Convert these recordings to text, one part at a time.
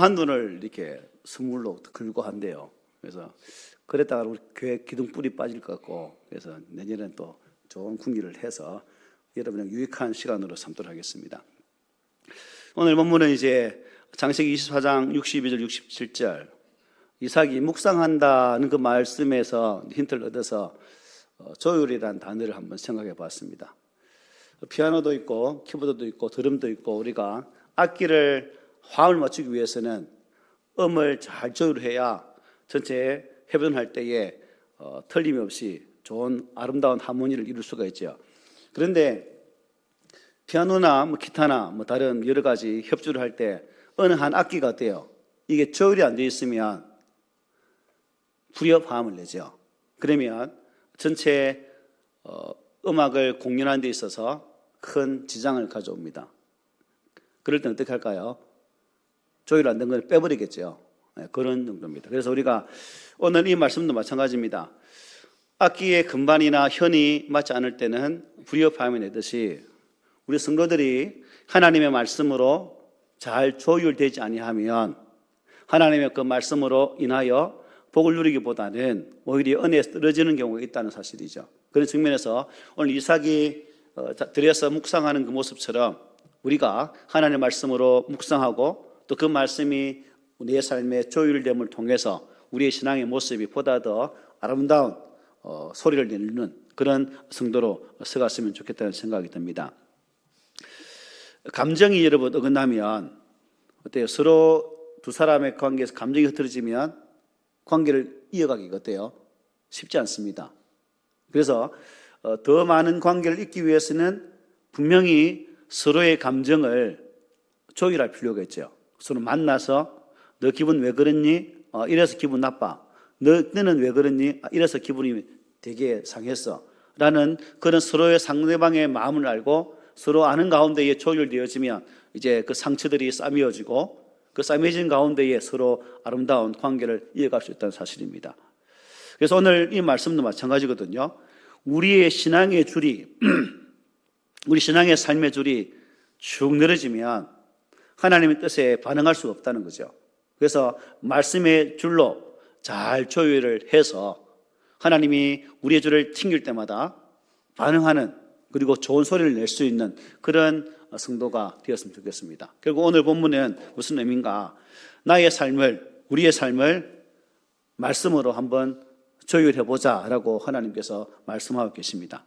한돈을 이렇게 선물로 걸고 한대요. 그래서 그랬다가 우리 교회 기둥뿌리 빠질 것 같고, 그래서 내년에는 또 좋은 군기를 해서 여러분에게 유익한 시간으로 삼도록 하겠습니다. 오늘 본문은 이제 창세기 24장 62절 67절 이삭이 묵상한다는 그 말씀에서 힌트를 얻어서 조율이라는 단어를 한번 생각해 봤습니다. 피아노도 있고 키보드도 있고 드럼도 있고, 우리가 악기를 화음을 맞추기 위해서는 음을 잘 조율해야 전체 해변할 때에 틀림이 없이 좋은 아름다운 하모니를 이룰 수가 있죠. 그런데 피아노나 기타나 다른 여러 가지 협주를 할 때 어느 한 악기가 어때요? 이게 조율이 안 되어 있으면 불협화음을 내죠. 그러면 전체 음악을 공연하는 데 있어서 큰 지장을 가져옵니다. 그럴 때는 어떻게 할까요? 조율 안 된 걸 빼버리겠죠. 그런 정도입니다. 그래서 우리가 오늘 이 말씀도 마찬가지입니다. 악기의 금반이나 현이 맞지 않을 때는 불협화음이 내듯이 우리 성도들이 하나님의 말씀으로 잘 조율되지 아니하면 하나님의 그 말씀으로 인하여 복을 누리기보다는 오히려 은혜에서 떨어지는 경우가 있다는 사실이죠. 그런 측면에서 오늘 이삭이 들여서 묵상하는 그 모습처럼 우리가 하나님의 말씀으로 묵상하고 또 그 말씀이 우리의 삶의 조율됨을 통해서 우리의 신앙의 모습이 보다 더 아름다운 소리를 내는 그런 성도로 서갔으면 좋겠다는 생각이 듭니다. 감정이 여러분 어긋나면 어때요? 서로 두 사람의 관계에서 감정이 흐트러지면 관계를 이어가기가 어때요? 쉽지 않습니다. 그래서 더 많은 관계를 잇기 위해서는 분명히 서로의 감정을 조율할 필요가 있죠. 서로 만나서 너 기분 왜 그랬니? 이래서 기분 나빠. 너는 왜 그랬니? 이래서 기분이 되게 상했어. 라는 그런 서로의 상대방의 마음을 알고 서로 아는 가운데에 조율되어지면 이제 그 상처들이 싸매어지고 그 싸매진 가운데에 서로 아름다운 관계를 이어갈 수 있다는 사실입니다. 그래서 오늘 이 말씀도 마찬가지거든요. 우리의 신앙의 줄이 우리 신앙의 삶의 줄이 쭉 늘어지면 하나님의 뜻에 반응할 수가 없다는 거죠. 그래서 말씀의 줄로 잘 조율을 해서 하나님이 우리의 줄을 튕길 때마다 반응하는, 그리고 좋은 소리를 낼 수 있는 그런 성도가 되었으면 좋겠습니다. 결국 오늘 본문은 무슨 의미인가? 나의 삶을, 우리의 삶을 말씀으로 한번 조율해보자 라고 하나님께서 말씀하고 계십니다.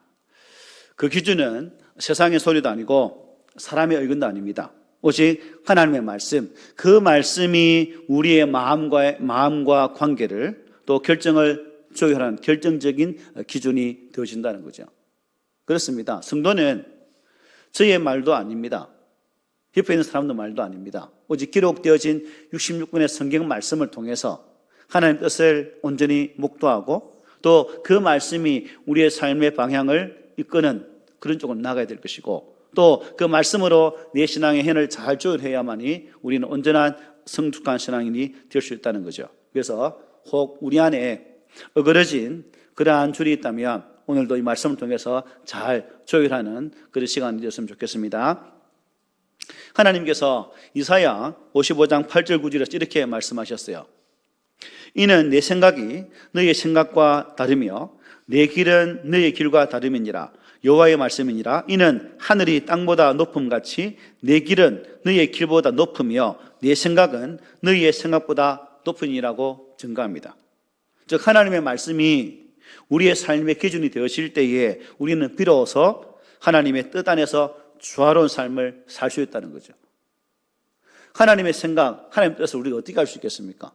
그 기준은 세상의 소리도 아니고 사람의 의견도 아닙니다. 오직 하나님의 말씀, 그 말씀이 우리의 마음과 관계를 또 결정을 조율하는 결정적인 기준이 되어진다는 거죠. 그렇습니다. 성도는 저의 말도 아닙니다. 옆에 있는 사람도 말도 아닙니다. 오직 기록되어진 66권의 성경 말씀을 통해서 하나님의 뜻을 온전히 묵도하고 또 그 말씀이 우리의 삶의 방향을 이끄는 그런 쪽으로 나가야 될 것이고, 또 그 말씀으로 내 신앙의 현을 잘 조율해야만이 우리는 온전한 성숙한 신앙인이 될 수 있다는 거죠. 그래서 혹 우리 안에 어그러진 그러한 줄이 있다면 오늘도 이 말씀을 통해서 잘 조율하는 그런 시간이 되었으면 좋겠습니다. 하나님께서 이사야 55장 8절 9절에서 이렇게 말씀하셨어요. 이는 내 생각이 너의 생각과 다르며 내 길은 너의 길과 다름이니라. 여호와의 말씀이니라. 이는 하늘이 땅보다 높음같이 내 길은 너의 길보다 높으며 내 생각은 너의 생각보다 높으니라고 증거합니다. 즉 하나님의 말씀이 우리의 삶의 기준이 되어질 때에 우리는 비로소 하나님의 뜻 안에서 조화로운 삶을 살 수 있다는 거죠. 하나님의 생각, 하나님의 뜻을 우리가 어떻게 알 수 있겠습니까?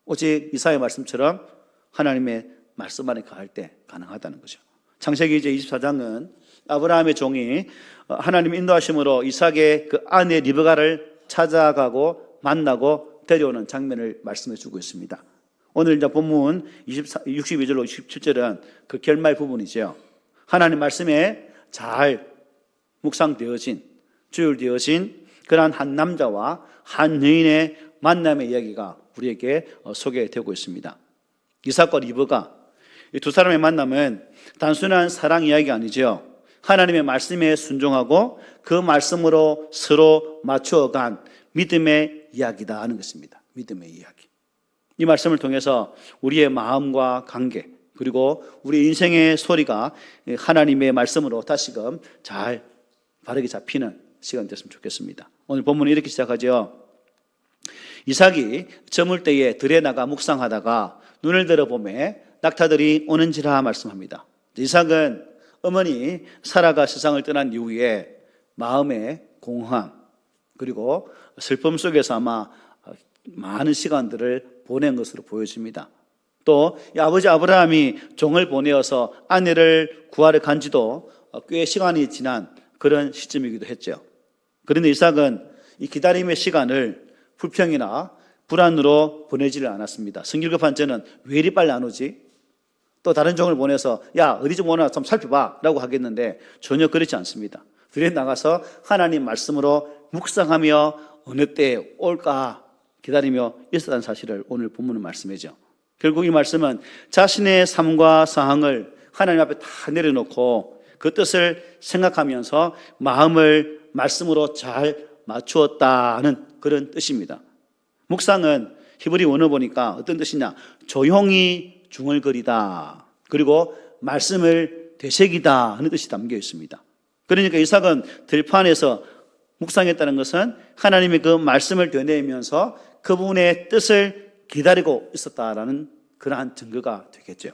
오직 이사야의 말씀처럼 하나님의 말씀 안에 가할 때 가능하다는 거죠. 창세기 이제 24장은 아브라함의 종이 하나님의 인도하심으로 이삭의 그 아내 리브가를 찾아가고 만나고 데려오는 장면을 말씀해 주고 있습니다. 오늘 이제 본문 62절로 67절은 그 결말 부분이죠. 하나님 말씀에 잘 묵상되어진, 조율되어진 그러한 한 남자와 한 여인의 만남의 이야기가 우리에게 소개되고 있습니다. 이삭과 리브가, 이 두 사람의 만남은 단순한 사랑 이야기가 아니죠. 하나님의 말씀에 순종하고 그 말씀으로 서로 맞추어간 믿음의 이야기다 하는 것입니다. 믿음의 이야기. 이 말씀을 통해서 우리의 마음과 관계, 그리고 우리 인생의 소리가 하나님의 말씀으로 다시금 잘 바르게 잡히는 시간 됐으면 좋겠습니다. 오늘 본문은 이렇게 시작하죠. 이삭이 저물 때에 들에 나가 묵상하다가 눈을 들어보매 낙타들이 오는지라 말씀합니다. 이삭은 어머니 사라가 세상을 떠난 이후에 마음의 공허함 그리고 슬픔 속에서 아마 많은 시간들을 보낸 것으로 보여집니다. 또 아버지 아브라함이 종을 보내어서 아내를 구하러 간 지도 꽤 시간이 지난 그런 시점이기도 했죠. 그런데 이삭은 이 기다림의 시간을 불평이나 불안으로 보내지를 않았습니다. 성질급한 저는 왜 이리 빨리 안 오지? 또 다른 종을 보내서 야 어디 좀 오나 좀 살펴봐 라고 하겠는데 전혀 그렇지 않습니다. 들에 나가서 하나님 말씀으로 묵상하며 어느 때 올까 기다리며 있었다는 사실을 오늘 본문은 말씀이죠. 결국 이 말씀은 자신의 삶과 상황을 하나님 앞에 다 내려놓고 그 뜻을 생각하면서 마음을 말씀으로 잘 맞추었다는 그런 뜻입니다. 묵상은 히브리 원어 보니까 어떤 뜻이냐, 조용히 중얼거리다 그리고 말씀을 되새기다 하는 뜻이 담겨 있습니다. 그러니까 이삭은 들판에서 묵상했다는 것은 하나님의 그 말씀을 되뇌면서 그분의 뜻을 기다리고 있었다라는 그러한 증거가 되겠죠.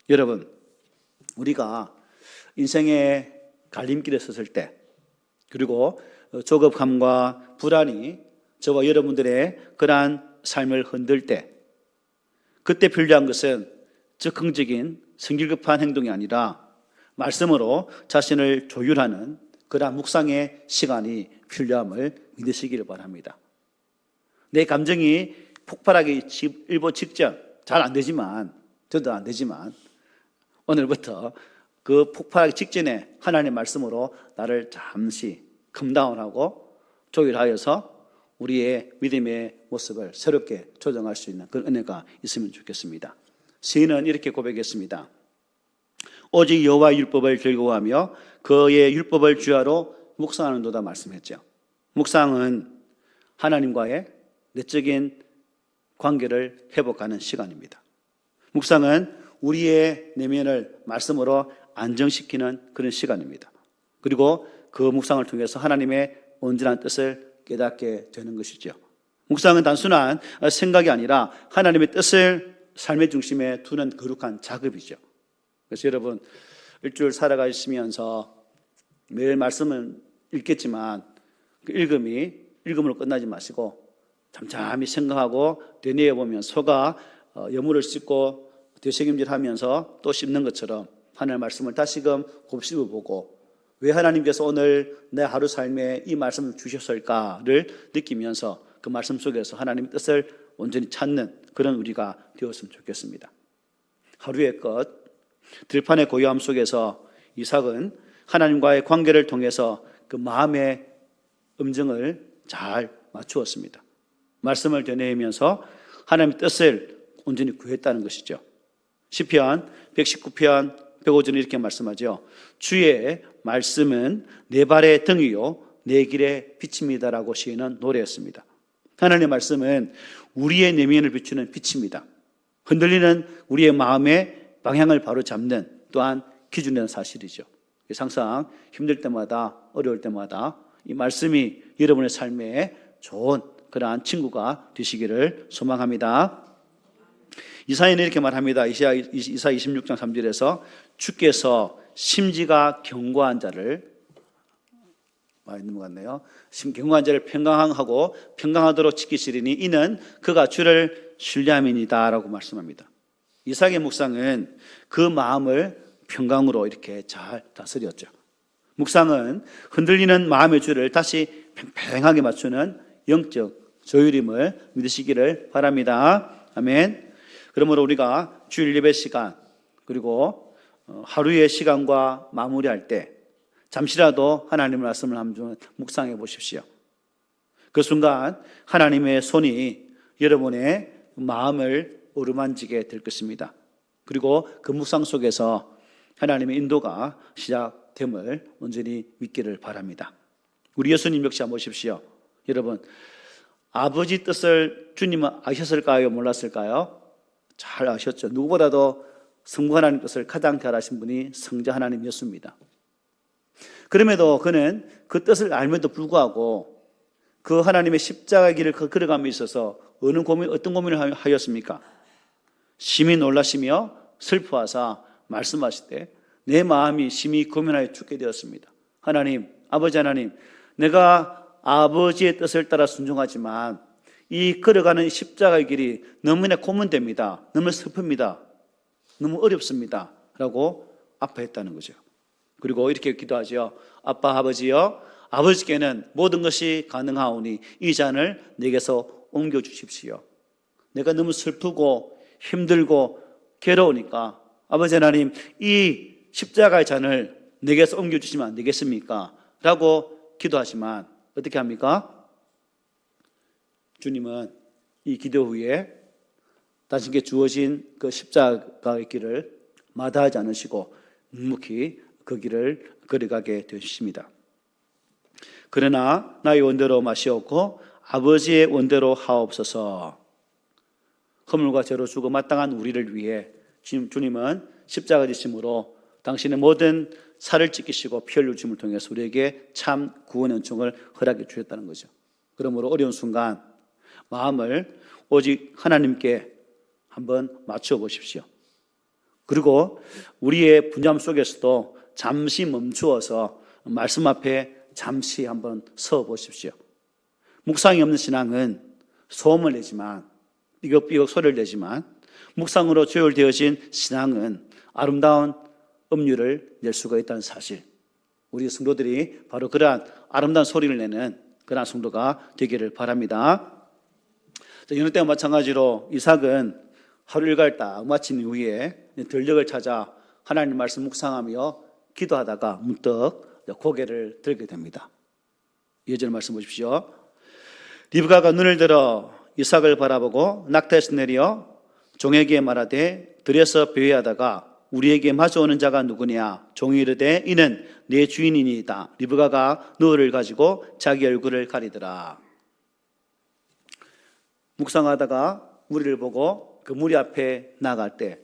여러분, 우리가 인생의 갈림길에 섰을 때 그리고 조급함과 불안이 저와 여러분들의 그러한 삶을 흔들 때 그때 필요한 것은 즉흥적인 성질급한 행동이 아니라 말씀으로 자신을 조율하는 그러한 묵상의 시간이 필요함을 믿으시기를 바랍니다. 내 감정이 폭발하기 일보 직전 잘 안 되지만 저도 안 되지만 오늘부터 그 폭발하기 직전에 하나님의 말씀으로 나를 잠시 컴다운하고 조율하여서 우리의 믿음의 모습을 새롭게 조정할 수 있는 그런 은혜가 있으면 좋겠습니다. 시인은 이렇게 고백했습니다. 오직 여호와 율법을 즐거워하며 그의 율법을 주야로 묵상하는도다 말씀했죠. 묵상은 하나님과의 내적인 관계를 회복하는 시간입니다. 묵상은 우리의 내면을 말씀으로 안정시키는 그런 시간입니다. 그리고 그 묵상을 통해서 하나님의 온전한 뜻을 깨닫게 되는 것이죠. 묵상은 단순한 생각이 아니라 하나님의 뜻을 삶의 중심에 두는 거룩한 작업이죠. 그래서 여러분, 일주일 살아가시면서 매일 말씀은 읽겠지만 그 읽음으로 끝나지 마시고 잠잠히 생각하고 되뇌어 보면 소가 여물을 씹고 되새김질하면서 또 씹는 것처럼 하나님의 말씀을 다시금 곱씹어 보고 왜 하나님께서 오늘 내 하루 삶에 이 말씀을 주셨을까를 느끼면서 그 말씀 속에서 하나님의 뜻을 온전히 찾는 그런 우리가 되었으면 좋겠습니다. 하루의 끝 들판의 고요함 속에서 이삭은 하나님과의 관계를 통해서 그 마음의 음정을 잘 맞추었습니다. 말씀을 되뇌이면서 하나님의 뜻을 온전히 구했다는 것이죠. 시편 119편 105절에 이렇게 말씀하죠. 주의 말씀은 내 발의 등이요 내 길의 빛입니다라고 시인은 노래했습니다. 하나님의 말씀은 우리의 내면을 비추는 빛입니다. 흔들리는 우리의 마음의 방향을 바로 잡는 또한 기준이라는 사실이죠. 항상 힘들 때마다 어려울 때마다 이 말씀이 여러분의 삶에 좋은 그러한 친구가 되시기를 소망합니다. 이사야는 이렇게 말합니다. 이사 26장 3절에서 주께서 심지가 견고한 자를 많이 넘어갔네요. 견고한 자를 평강하고 평강하도록 지키시리니 이는 그가 주를 신뢰함이니이다 라고 말씀합니다. 이삭의 묵상은 그 마음을 평강으로 이렇게 잘 다스렸죠. 묵상은 흔들리는 마음의 줄을 다시 팽팽하게 맞추는 영적 조율임을 믿으시기를 바랍니다. 아멘. 그러므로 우리가 주일 예배 시간 그리고 하루의 시간과 마무리할 때 잠시라도 하나님의 말씀을 한번 묵상해 보십시오. 그 순간 하나님의 손이 여러분의 마음을 어루만지게 될 것입니다. 그리고 그 묵상 속에서 하나님의 인도가 시작됨을 온전히 믿기를 바랍니다. 우리 예수님 역시 한번 보십시오. 여러분, 아버지 뜻을 주님은 아셨을까요? 몰랐을까요? 잘 아셨죠. 누구보다도 성부 하나님 뜻을 가장 잘 아신 분이 성자 하나님이었습니다. 그럼에도 그는 그 뜻을 알면도 불구하고 그 하나님의 십자가의 길을 걸어감에 있어서 어떤 고민을 하였습니까? 심히 놀라시며 슬퍼하사 말씀하실 때 내 마음이 심히 고민하여 죽게 되었습니다. 하나님, 아버지 하나님, 내가 아버지의 뜻을 따라 순종하지만 이 걸어가는 십자가의 길이 너무나 고문됩니다. 너무 슬픕니다. 너무 어렵습니다. 라고 아파했다는 거죠. 그리고 이렇게 기도하죠. 아빠, 아버지여, 아버지께는 모든 것이 가능하오니 이 잔을 내게서 옮겨주십시오. 내가 너무 슬프고 힘들고 괴로우니까 아버지 하나님, 이 십자가의 잔을 내게서 옮겨주시면 안 되겠습니까? 라고 기도하지만 어떻게 합니까? 주님은 이 기도 후에 당신께 주어진 그 십자가의 길을 마다하지 않으시고 묵묵히 그 길을 걸어가게 되십니다. 그러나 나의 원대로 마시옵고 아버지의 원대로 하옵소서. 허물과 죄로 죽어 마땅한 우리를 위해 주님은 십자가 지심으로 당신의 모든 살을 찢기시고 피 흘리심을 통해서 우리에게 참 구원의 은총을 허락해 주셨다는 거죠. 그러므로 어려운 순간 마음을 오직 하나님께 한번 맞춰 보십시오. 그리고 우리의 분ям 속에서도 잠시 멈추어서 말씀 앞에 잠시 한번 서 보십시오. 묵상이 없는 신앙은 소음을 내지만 삐걱삐걱 소리를 내지만 묵상으로 조율되어진 신앙은 아름다운 음률을 낼 수가 있다는 사실, 우리 성도들이 바로 그러한 아름다운 소리를 내는 그러한 성도가 되기를 바랍니다. 여느 때와 마찬가지로 이삭은 하루 일과를 딱 마친 이후에 들녘을 찾아 하나님 말씀 묵상하며 기도하다가 문득 고개를 들게 됩니다. 예전 말씀 보십시오. 리브가가 눈을 들어 이삭을 바라보고 낙타에서 내려 종에게 말하되 들에서 배회하다가 우리에게 마주오는 자가 누구냐? 종이 이르되 이는 내 주인이니이다. 리브가가 누을 가지고 자기 얼굴을 가리더라. 묵상하다가 무리를 보고 그 무리 앞에 나갈 때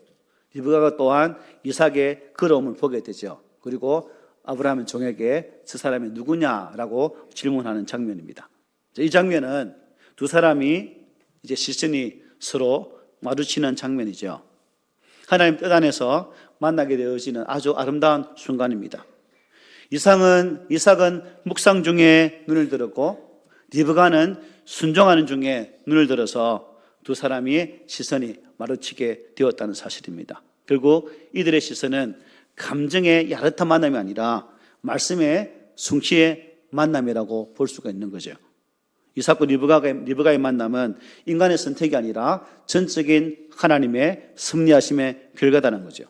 리브가가 또한 이삭의 걸어옴을 보게 되죠. 그리고 아브라함은 종에게 저 사람이 누구냐라고 질문하는 장면입니다. 이 장면은 두 사람이 이제 시선이 서로 마주치는 장면이죠. 하나님 뜻 안에서 만나게 되어지는 아주 아름다운 순간입니다. 이삭은 묵상 중에 눈을 들었고 리브가는 순종하는 중에 눈을 들어서 두 사람이 시선이 마주치게 되었다는 사실입니다. 결국 이들의 시선은 감정의 야릇한 만남이 아니라 말씀의 성취의 만남이라고 볼 수가 있는 거죠. 이삭과 리브가의 만남은 인간의 선택이 아니라 전적인 하나님의 섭리하심의 결과다는 거죠.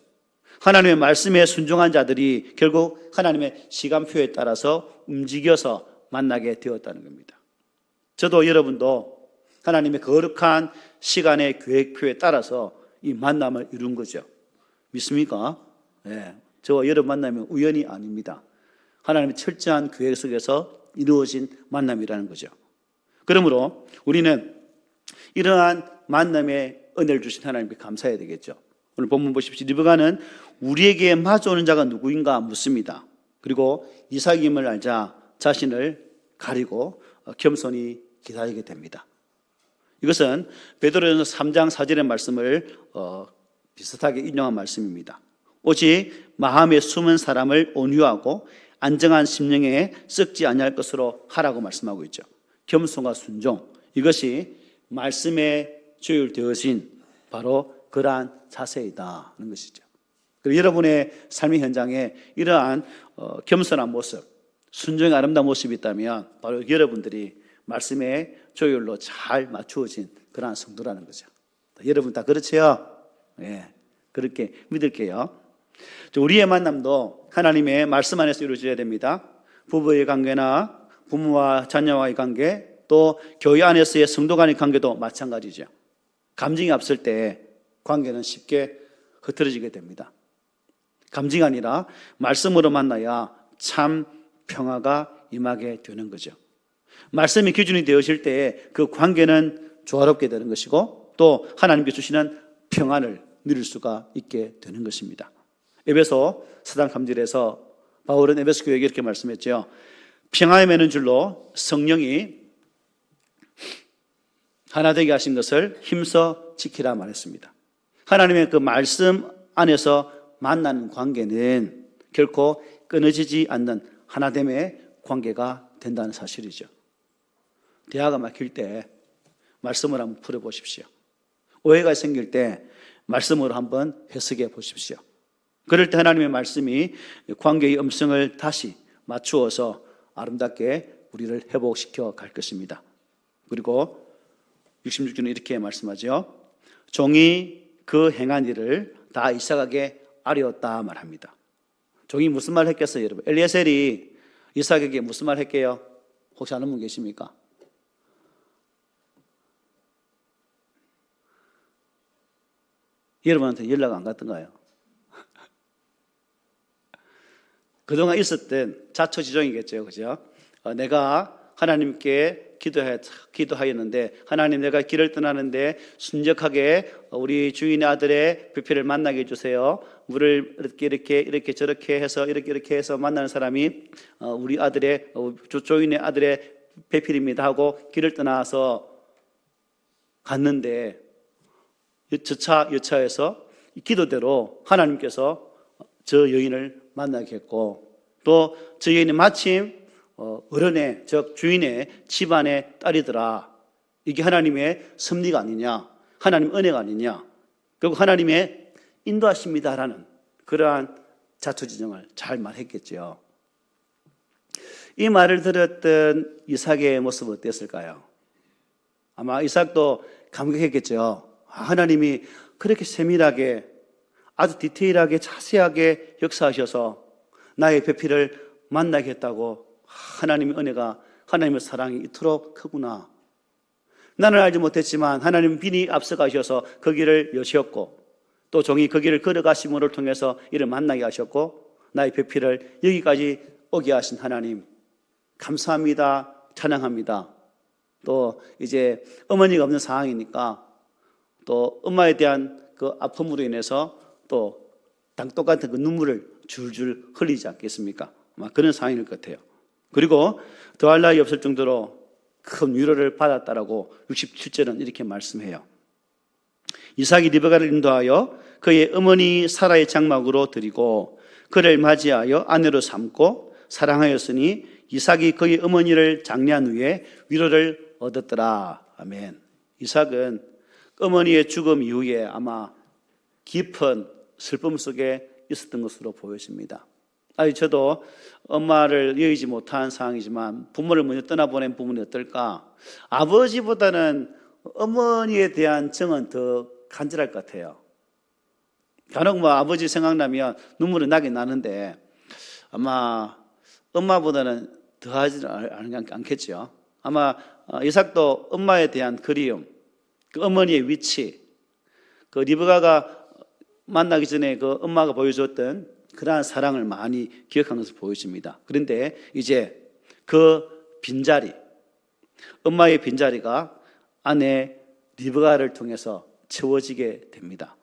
하나님의 말씀에 순종한 자들이 결국 하나님의 시간표에 따라서 움직여서 만나게 되었다는 겁니다. 저도 여러분도 하나님의 거룩한 시간의 계획표에 따라서 이 만남을 이룬 거죠. 믿습니까? 네. 저와 여러분 만남은 우연이 아닙니다. 하나님의 철저한 계획 속에서 이루어진 만남이라는 거죠. 그러므로 우리는 이러한 만남의 은혜를 주신 하나님께 감사해야 되겠죠. 오늘 본문 보십시오. 리브가는 우리에게 마주오는 자가 누구인가 묻습니다. 그리고 이삭임을 알자 자신을 가리고 겸손히 기다리게 됩니다. 이것은 베드로전서 3장 4절의 말씀을 비슷하게 인용한 말씀입니다. 오직 마음에 숨은 사람을 온유하고 안정한 심령에 썩지 아니할 것으로 하라고 말씀하고 있죠. 겸손과 순종, 이것이 말씀에 조율되어진 바로 그러한 자세이다 하는 것이죠. 그리고 여러분의 삶의 현장에 이러한 겸손한 모습, 순종의 아름다운 모습이 있다면 바로 여러분들이 말씀의 조율로 잘 맞추어진 그러한 성도라는 거죠. 여러분 다 그렇지요? 네, 그렇게 믿을게요. 우리의 만남도 하나님의 말씀 안에서 이루어져야 됩니다. 부부의 관계나 부모와 자녀와의 관계, 또 교회 안에서의 성도 간의 관계도 마찬가지죠. 감정이 앞설 때 관계는 쉽게 흐트러지게 됩니다. 감정이 아니라 말씀으로 만나야 참 평화가 임하게 되는 거죠. 말씀이 기준이 되어질 때 그 관계는 조화롭게 되는 것이고 또 하나님께 주시는 평안을 누릴 수가 있게 되는 것입니다. 에베소 4장 3절에서 바울은 에베소 교회에게 이렇게 말씀했죠. 평안에 매는 줄로 성령이 하나 되게 하신 것을 힘써 지키라 말했습니다. 하나님의 그 말씀 안에서 만나는 관계는 결코 끊어지지 않는 하나됨의 관계가 된다는 사실이죠. 대화가 막힐 때 말씀을 한번 풀어보십시오. 오해가 생길 때 말씀으로 한번 해석해 보십시오. 그럴 때 하나님의 말씀이 관계의 음성을 다시 맞추어서 아름답게 우리를 회복시켜 갈 것입니다. 그리고 66절은 이렇게 말씀하죠. 종이 그 행한 일을 다 이삭에게 아뢰었다 말합니다. 종이 무슨 말 했겠어요, 여러분? 엘리에셀이 이삭에게 무슨 말 했게요? 혹시 아는 분 계십니까? 여러분한테 연락 안 갔던가요? 그동안 있었던 자초지종이겠죠, 그죠? 내가 하나님께 기도하였는데, 하나님 내가 길을 떠나는데 순적하게 우리 주인의 아들의 배필을 만나게 해주세요. 물을 이렇게 저렇게 해서 이렇게 해서 만나는 사람이 우리 아들의 주인의 아들의 배필입니다 하고 길을 떠나서 갔는데 여차에서 기도대로 하나님께서 저 여인을 만나게 했고 또 저 여인이 마침 어른의 즉 주인의 집안의 딸이더라. 이게 하나님의 섭리가 아니냐, 하나님 은혜가 아니냐, 결국 하나님의 인도하십니다라는 그러한 자초지종을 잘 말했겠죠. 이 말을 들었던 이삭의 모습은 어땠을까요? 아마 이삭도 감격했겠죠. 하나님이 그렇게 세밀하게 아주 디테일하게 자세하게 역사하셔서 나의 배필을 만나게 했다고. 하나님의 은혜가, 하나님의 사랑이 이토록 크구나. 나는 알지 못했지만 하나님은 빈이 앞서가셔서 그 길을 여셨고 또 종이 그 길을 걸어가심을 통해서 이를 만나게 하셨고 나의 배필을 여기까지 오게 하신 하나님 감사합니다. 찬양합니다. 또 이제 어머니가 없는 상황이니까 또 엄마에 대한 그 아픔으로 인해서 또 땅독 같은 그 눈물을 줄줄 흘리지 않겠습니까? 아마 그런 상황일 것 같아요. 그리고 더할 나위 없을 정도로 큰 위로를 받았다라고 67절은 이렇게 말씀해요. 이삭이 리베가를 인도하여 그의 어머니 사라의 장막으로 드리고 그를 맞이하여 아내로 삼고 사랑하였으니 이삭이 그의 어머니를 장례한 후에 위로를 얻었더라. 아멘. 이삭은 어머니의 죽음 이후에 아마 깊은 슬픔 속에 있었던 것으로 보여집니다. 저도 엄마를 여의지 못한 상황이지만 부모를 먼저 떠나보낸 부모는 어떨까? 아버지보다는 어머니에 대한 정은 더 간절할 것 같아요. 간혹 아버지 생각나면 눈물이 나긴 나는데 아마 엄마보다는 더하지는 않겠죠. 아마 이삭도 엄마에 대한 그리움, 그 어머니의 위치, 그 리브가가 만나기 전에 그 엄마가 보여줬던 그러한 사랑을 많이 기억하는 것을 보여집니다. 그런데 이제 그 빈자리, 엄마의 빈자리가 아내 리브가를 통해서 채워지게 됩니다.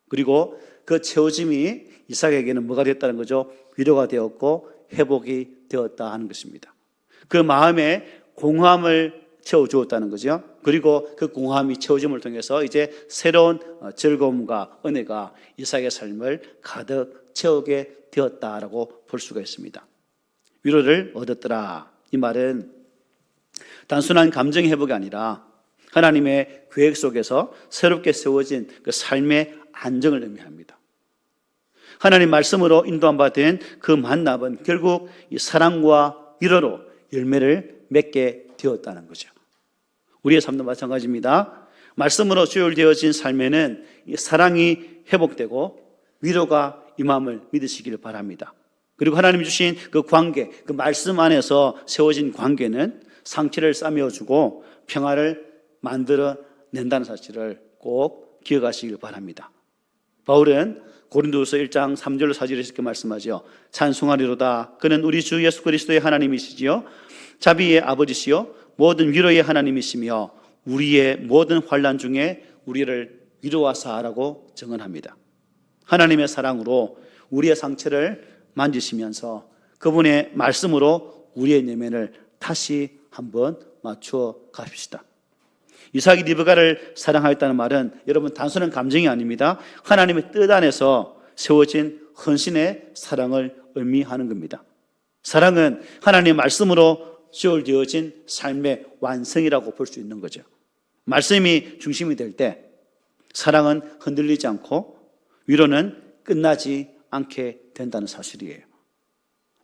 그리고 그 채워짐이 이삭에게는 뭐가 되었다는 거죠? 위로가 되었고 회복이 되었다 하는 것입니다. 그 마음에 공허함을 채워주었다는 거죠. 그리고 그 공허함이 채워짐을 통해서 이제 새로운 즐거움과 은혜가 이삭의 삶을 가득 채우게 되었다라고 볼 수가 있습니다. 위로를 얻었더라. 이 말은 단순한 감정 회복이 아니라 하나님의 계획 속에서 새롭게 세워진 그 삶의 안정을 의미합니다. 하나님 말씀으로 인도받은 그 만남은 결국 이 사랑과 위로로 열매를 맺게 되었다는 거죠. 우리의 삶도 마찬가지입니다. 말씀으로 조율되어진 삶에는 이 사랑이 회복되고 위로가 임함을 믿으시기를 바랍니다. 그리고 하나님이 주신 그 관계, 그 말씀 안에서 세워진 관계는 상처를 싸매어주고 평화를 만들어낸다는 사실을 꼭 기억하시길 바랍니다. 바울은 고린도후서 1장 3절 4절에 이렇게 말씀하죠. 찬송하리로다. 그는 우리 주 예수 그리스도의 하나님이시지요. 자비의 아버지시요 모든 위로의 하나님이시며 우리의 모든 환난 중에 우리를 위로하사라고 증언합니다. 하나님의 사랑으로 우리의 상처를 만지시면서 그분의 말씀으로 우리의 내면을 다시 한번 맞추어 가십시다. 이삭이 리브가를 사랑하였다는 말은 여러분 단순한 감정이 아닙니다. 하나님의 뜻 안에서 세워진 헌신의 사랑을 의미하는 겁니다. 사랑은 하나님의 말씀으로 시월되어진 삶의 완성이라고 볼 수 있는 거죠. 말씀이 중심이 될 때 사랑은 흔들리지 않고 위로는 끝나지 않게 된다는 사실이에요.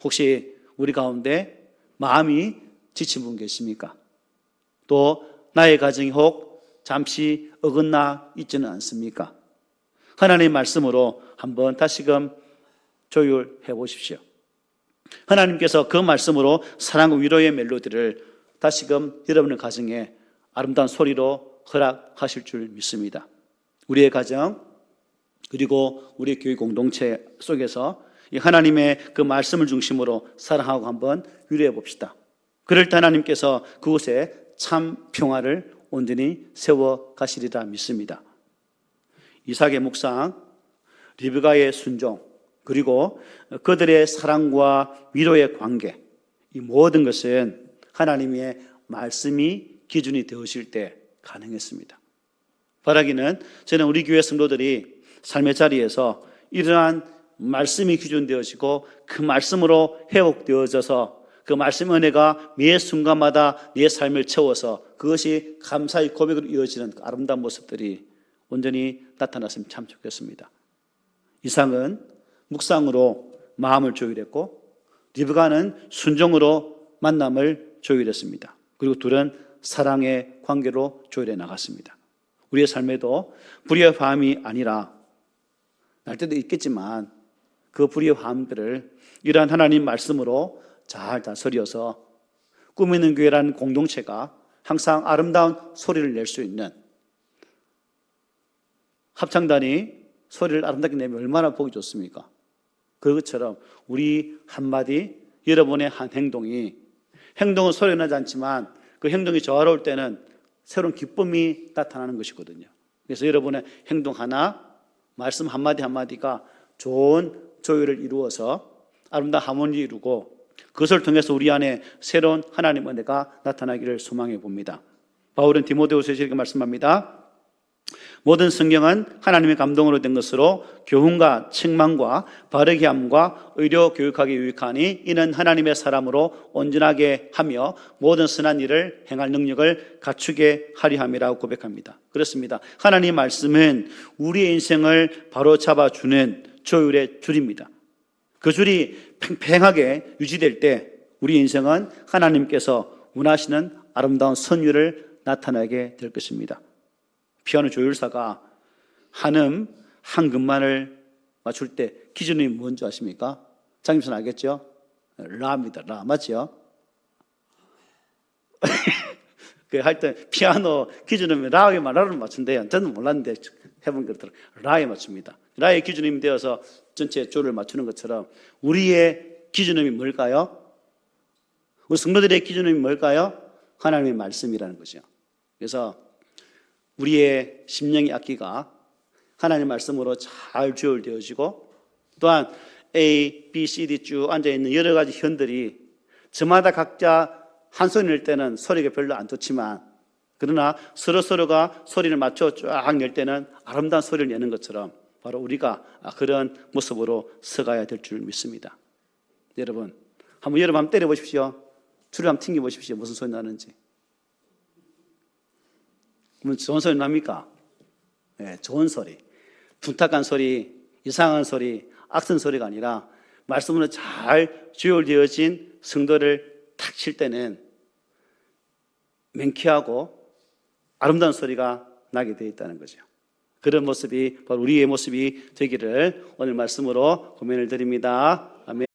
혹시 우리 가운데 마음이 지친 분 계십니까? 또 나의 가정이 혹 잠시 어긋나 있지는 않습니까? 하나님의 말씀으로 한번 다시금 조율해 보십시오. 하나님께서 그 말씀으로 사랑과 위로의 멜로디를 다시금 여러분의 가정에 아름다운 소리로 허락하실 줄 믿습니다. 우리의 가정 그리고 우리 교회 공동체 속에서 이 하나님의 그 말씀을 중심으로 사랑하고 한번 위로해 봅시다. 그럴 때 하나님께서 그곳에 참 평화를 온전히 세워 가시리라 믿습니다. 이삭의 묵상, 리브가의 순종, 그리고 그들의 사랑과 위로의 관계, 이 모든 것은 하나님의 말씀이 기준이 되어질 때 가능했습니다. 바라기는 저는 우리 교회 성도들이 삶의 자리에서 이러한 말씀이 기준되어지고 그 말씀으로 회복되어져서 그 말씀 은혜가 매 순간마다 내 삶을 채워서 그것이 감사의 고백으로 이어지는 아름다운 모습들이 온전히 나타났으면 참 좋겠습니다. 이삭은 묵상으로 마음을 조율했고 리브가는 순종으로 만남을 조율했습니다. 그리고 둘은 사랑의 관계로 조율해 나갔습니다. 우리의 삶에도 불의의 화음이 아니라 날 때도 있겠지만 그 불의의 화음들을 이러한 하나님 말씀으로 잘 다스려서 꾸미는 교회라는 공동체가 항상 아름다운 소리를 낼 수 있는, 합창단이 소리를 아름답게 내면 얼마나 보기 좋습니까? 그것처럼 우리 한마디, 여러분의 한 행동은 소리가 나지 않지만 그 행동이 조화로울 때는 새로운 기쁨이 나타나는 것이거든요. 그래서 여러분의 행동 하나, 말씀 한마디 한마디가 좋은 조율을 이루어서 아름다운 하모니를 이루고 그것을 통해서 우리 안에 새로운 하나님의 은혜가 나타나기를 소망해 봅니다. 바울은 디모데후서에서 이렇게 말씀합니다. 모든 성경은 하나님의 감동으로 된 것으로 교훈과 책망과 바르게 함과 의료 교육하기 유익하니 이는 하나님의 사람으로 온전하게 하며 모든 선한 일을 행할 능력을 갖추게 하리 함이라고 고백합니다. 그렇습니다. 하나님의 말씀은 우리의 인생을 바로 잡아주는 조율의 줄입니다. 그 줄이 팽팽하게 유지될 때 우리 인생은 하나님께서 원하시는 아름다운 선율을 나타나게 될 것입니다. 피아노 조율사가 한음, 한 금만을 맞출 때 기준이 뭔지 아십니까? 장님선 알겠죠? 라입니다. 라, 맞죠? 그 할 때 피아노 기준은 라에만 라를 맞춘대요. 저는 몰랐는데 해본 그렇더라고요. 라에 맞춥니다. 라의 기준음이 되어서 전체 조를 맞추는 것처럼 우리의 기준음이 뭘까요? 우리 성도들의 기준음이 뭘까요? 하나님의 말씀이라는 거죠. 그래서 우리의 심령의 악기가 하나님의 말씀으로 잘 조율되어지고 또한 A, B, C, D 쭉 앉아있는 여러 가지 현들이 저마다 각자 한 소리 낼 때는 소리가 별로 안 좋지만 그러나 서로가 소리를 맞춰 쫙 낼 때는 아름다운 소리를 내는 것처럼 바로 우리가 그런 모습으로 서가야 될 줄 믿습니다. 여러분 한번 때려 보십시오. 줄을 한번 튕겨 보십시오. 무슨 소리 나는지. 그러면 좋은 소리 납니까? 네, 좋은 소리. 둔탁한 소리, 이상한 소리, 악성 소리가 아니라 말씀으로 잘 조율되어진 성도를 탁 칠 때는 맹쾌하고 아름다운 소리가 나게 되어 있다는 거죠. 그런 모습이 바로 우리의 모습이 되기를 오늘 말씀으로 고민을 드립니다. 아멘.